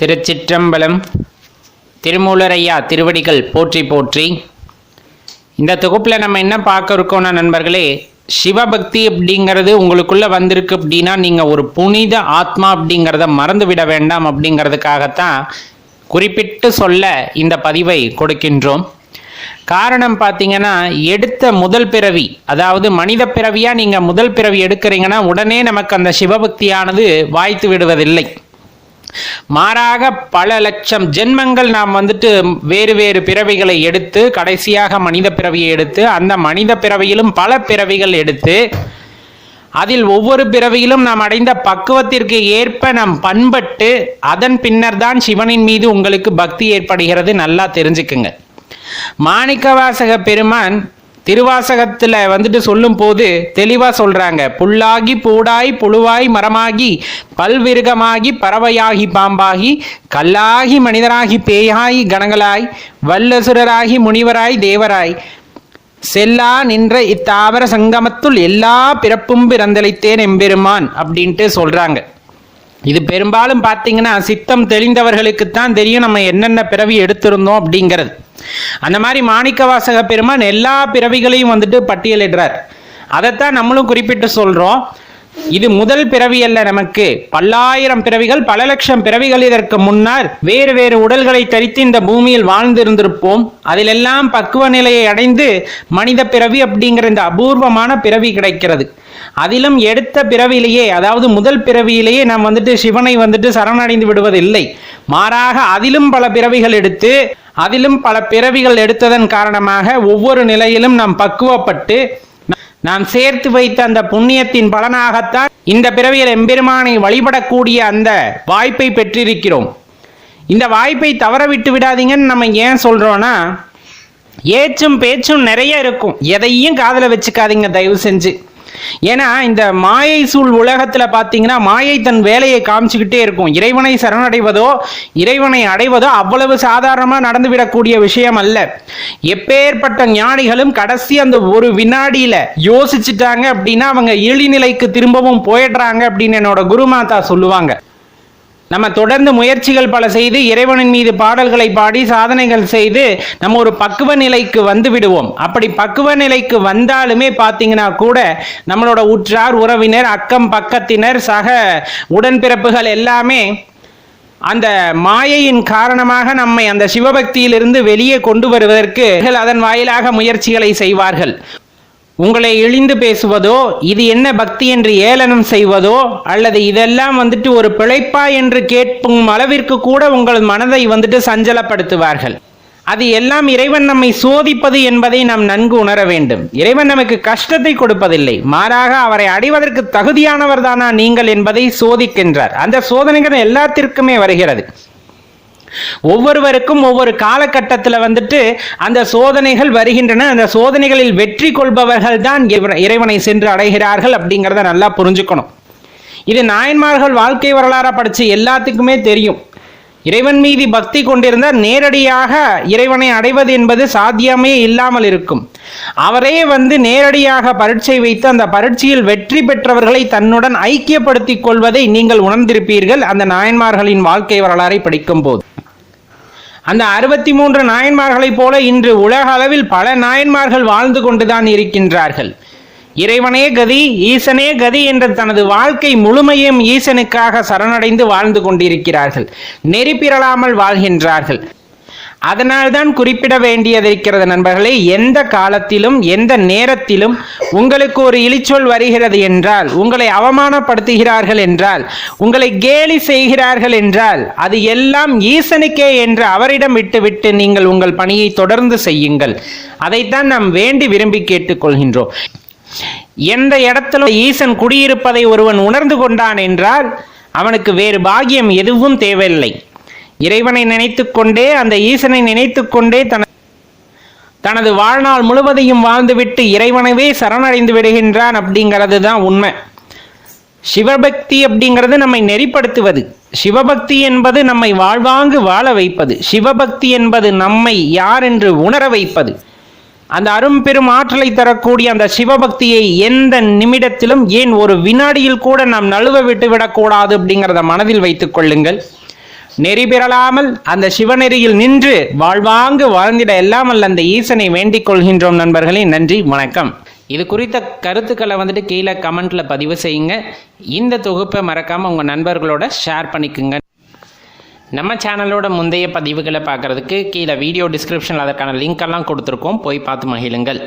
திருச்சிற்றம்பலம். திருமூலரையா திருவடிகள் போற்றி போற்றி. இந்த தொகுப்பில் நம்ம என்ன பார்க்க இருக்கோம்னா நண்பர்களே, சிவபக்தி அப்படிங்கிறது உங்களுக்குள்ள வந்திருக்கு அப்படின்னா நீங்கள் ஒரு புனித ஆத்மா அப்படிங்கிறத மறந்து விட வேண்டாம் அப்படிங்கிறதுக்காகத்தான் குறிப்பிட்டு சொல்ல இந்த பதிவை கொடுக்கின்றோம். காரணம் பார்த்தீங்கன்னா, எடுத்த முதல் பிறவி, அதாவது மனித பிறவியாக நீங்கள் முதல் பிறவி எடுக்கிறீங்கன்னா உடனே நமக்கு அந்த சிவபக்தியானது வாய்த்து விடுவதில்லை. மாறாக பல லட்சம் ஜென்மங்கள் நாம் வேறு வேறு பிறவிகளை எடுத்து கடைசியாக மனித பிறவியை எடுத்து அந்த மனித பிறவியிலும் பல பிறவிகள் எடுத்து அதில் ஒவ்வொரு பிறவியிலும் நாம் அடைந்த பக்குவத்திற்கு ஏற்ப நாம் பண்பட்டு அதன் பின்னர் தான் சிவனின் மீது உங்களுக்கு பக்தி ஏற்படுகிறது. நல்லா தெரிஞ்சுக்குங்க. மாணிக்கவாசக பெருமான் திருவாசகத்தில் சொல்லும் போது தெளிவாக சொல்கிறாங்க, புல்லாகி பூடாய் புழுவாய் மரமாகி பல்விருகமாகி பறவையாகி பாம்பாகி கல்லாகி மனிதராகி பேயாய் கணங்களாய் வல்லசுரராகி முனிவராய் தேவராய் செல்லா நின்ற இத்தாவர சங்கமத்துள் எல்லா பிறப்பும் பிறந்தளித்தேன் எம்பெருமான் அப்படின்ட்டு சொல்கிறாங்க. இது பெரும்பாலும் பார்த்தீங்கன்னா சித்தம் தெளிந்தவர்களுக்குத்தான் தெரியும் நம்ம என்னென்ன பிறவி எடுத்திருந்தோம் அப்படிங்கிறது. அந்த மாதிரி மாணிக்கவாசக பெருமான் எல்லா பிறவிகளையும் பட்டியலிடுறார். அதைத்தான் நம்மளும் குறிப்பிட்டு சொல்றோம். இது முதல் பிறவி அல்ல, நமக்கு பல்லாயிரம் பிறவிகள் பல லட்சம் பிறவிகள் இதற்கு முன்னால் வேறு வேறு உடல்களை தரித்து இந்த பூமியில் வாழ்ந்திருந்திருப்போம். அதிலெல்லாம் பக்குவ நிலையை அடைந்து மனித பிறவி அப்படிங்கிற இந்த அபூர்வமான பிறவி கிடைக்கிறது. அதிலும் எடுத்த பிறவியிலேயே, அதாவது முதல் பிறவியிலேயே நாம் சிவனை சரணடைந்து விடுவதில்லை. மாறாக அதிலும் பல பிறவிகள் எடுத்து அதிலும் பல பிறவிகள் எடுத்ததன் காரணமாக ஒவ்வொரு நிலையிலும் நாம் பக்குவப்பட்டு நாம் சேர்த்து வைத்த அந்த புண்ணியத்தின் பலனாகத்தான் இந்த பிறவியில் எம்பெருமானை வழிபடக்கூடிய அந்த வாய்ப்பை பெற்றிருக்கிறோம். இந்த வாய்ப்பை தவற விட்டு விடாதீங்கன்னு நம்ம ஏன் சொல்றோம்னா, ஏச்சும் பேச்சும் நிறைய இருக்கும், எதையும் காதுல வச்சுக்காதீங்க தயவு செஞ்சு. ஏன்னா இந்த மாயை சூழ் உலகத்துல பாத்தீங்கன்னா மாயை தன் வேலையை காமிச்சுக்கிட்டே இருக்கும். இறைவனை சரணடைவதோ இறைவனை அடைவதோ அவ்வளவு சாதாரணமா நடந்துவிடக்கூடிய விஷயம் அல்ல. எப்பேற்பட்ட ஞானிகளும் கடைசி அந்த ஒரு வினாடியில யோசிச்சுட்டாங்க அப்படின்னா அவங்க இழிநிலைக்கு திரும்பவும் போயிடுறாங்க அப்படின்னு என்னோட குருமாதா சொல்லுவாங்க. நம்ம தொடர்ந்து முயற்சிகள் பல செய்து இறைவனின் மீது பாடல்களை பாடி சாதனைகள் செய்து நம்ம ஒரு பக்குவ நிலைக்கு வந்து விடுவோம். அப்படி பக்குவ நிலைக்கு வந்தாலுமே பார்த்தீங்கன்னா கூட நம்மளோட உற்றார் உறவினர் அக்கம் பக்கத்தினர் சக உடன்பிறப்புகள் எல்லாமே அந்த மாயையின் காரணமாக நம்மை அந்த சிவபக்தியிலிருந்து வெளியே கொண்டு வருவதற்கு அதன் வாயிலாக முயற்சிகளை செய்வார்கள். உங்களை இழிந்து பேசுவதோ, இது என்ன பக்தி என்று ஏளனம் செய்வதோ, அல்லது இதெல்லாம் ஒரு பிழைப்பா என்று கேட்கும் அளவிற்கு கூட உங்கள் மனதை சஞ்சலப்படுத்துவார்கள். அது எல்லாம் இறைவன் நம்மை சோதிப்பது என்பதை நாம் நன்கு உணர வேண்டும். இறைவன் நமக்கு கஷ்டத்தை கொடுப்பதில்லை, மாறாக அவரை அடைவதற்கு தகுதியானவர் தானா நீங்கள் என்பதை சோதிக்கின்றார். அந்த சோதனைகள் எல்லாத்திற்குமே வருகிறது. ஒவ்வொருவருக்கும் ஒவ்வொரு காலகட்டத்தில் அந்த சோதனைகள் வருகின்றன. அந்த சோதனைகளில் வெற்றி கொள்பவர்கள் தான் இறைவனை சென்று அடைகிறார்கள் அப்படிங்கிறத நல்லா புரிஞ்சுக்கணும். இது நாயன்மார்கள் வாழ்க்கை வரலாறு படிச்ச எல்லாத்துக்குமே தெரியும். இறைவன் மீது பக்தி கொண்டிருந்தால் நேரடியாக இறைவனை அடைவது என்பது சாத்தியமே இல்லாமல் இருக்கும். அவரே நேரடியாக பரீட்சை வைத்து அந்த பரீட்சையில் வெற்றி பெற்றவர்களை தன்னுடன் ஐக்கியப்படுத்திக் கொள்வதை நீங்கள் உணர்ந்திருப்பீர்கள் அந்த நாயன்மார்களின் வாழ்க்கை வரலாறை படிக்கும் போது. அந்த 63 நாயன்மார்களைப் போல இன்று உலக அளவில் பல நாயன்மார்கள் வாழ்ந்து கொண்டுதான் இருக்கின்றார்கள். இறைவனே கதி ஈசனே கதி என்ற தனது வாழ்க்கை முழுமையும் ஈசனுக்காக சரணடைந்து வாழ்ந்து கொண்டிருக்கிறார்கள். நெறி பிறழாமல் வாழ்கின்றார்கள். அதனால்தான் குறிப்பிட வேண்டியதிருக்கிறது நண்பர்களே, எந்த காலத்திலும் எந்த நேரத்திலும் உங்களுக்கு ஒரு இழிச்சொல் வருகிறது என்றால், உங்களை அவமானப்படுத்துகிறார்கள் என்றால், உங்களை கேலி செய்கிறார்கள் என்றால், அது எல்லாம் ஈசனுக்கே என்று அவரிடம் விட்டுவிட்டு நீங்கள் உங்கள் பணியை தொடர்ந்து செய்யுங்கள். அதைத்தான் நாம் வேண்டி விரும்பி கேட்டுக்கொள்கின்றோம். எந்த இடத்துல ஈசன் குடியிருப்பதை ஒருவன் உணர்ந்து கொண்டான் என்றால் அவனுக்கு வேறு பாக்கியம் எதுவும் தேவையில்லை. இறைவனை நினைத்து கொண்டே அந்த ஈசனை நினைத்து கொண்டே தனது வாழ்நாள் முழுவதையும் வாழ்ந்துவிட்டு இறைவனவே சரணடைந்து விடுகின்றான் அப்படிங்கிறது தான் உண்மை. சிவபக்தி அப்படிங்கிறது நம்மை நெறிப்படுத்துவது. சிவபக்தி என்பது நம்மை வாழ்வாங்கு வாழ வைப்பது. சிவபக்தி என்பது நம்மை யார் என்று உணர வைப்பது. அந்த அரும்பெரும் ஆற்றலை தரக்கூடிய அந்த சிவபக்தியை எந்த நிமிடத்திலும், ஏன் ஒரு வினாடியில் கூட நாம் நழுவ விட்டு விடக்கூடாது அப்படிங்கிறத மனதில் வைத்துக் கொள்ளுங்கள். நெறி பெறலாமல் அந்த சிவநெறியில் நின்று வாழ்வாங்கு வாழ்ந்திட எல்லாம் அல்ல அந்த ஈசனை வேண்டிக் கொள்கின்றோம் நண்பர்களே. நன்றி, வணக்கம். இது குறித்த கருத்துக்களை வந்துட்டு கீழே கமெண்ட்ல பதிவு செய்யுங்க. இந்த தொகுப்பை மறக்காம உங்க நண்பர்களோட ஷேர் பண்ணிக்குங்க. நம்ம சேனலோட முந்தைய பதிவுகளை பார்க்கறதுக்கு கீழே வீடியோ டிஸ்கிரிப்ஷனில் அதற்கான லிங்க் எல்லாம் கொடுத்துருக்கோம், போய் பார்த்து மகிழுங்கள்.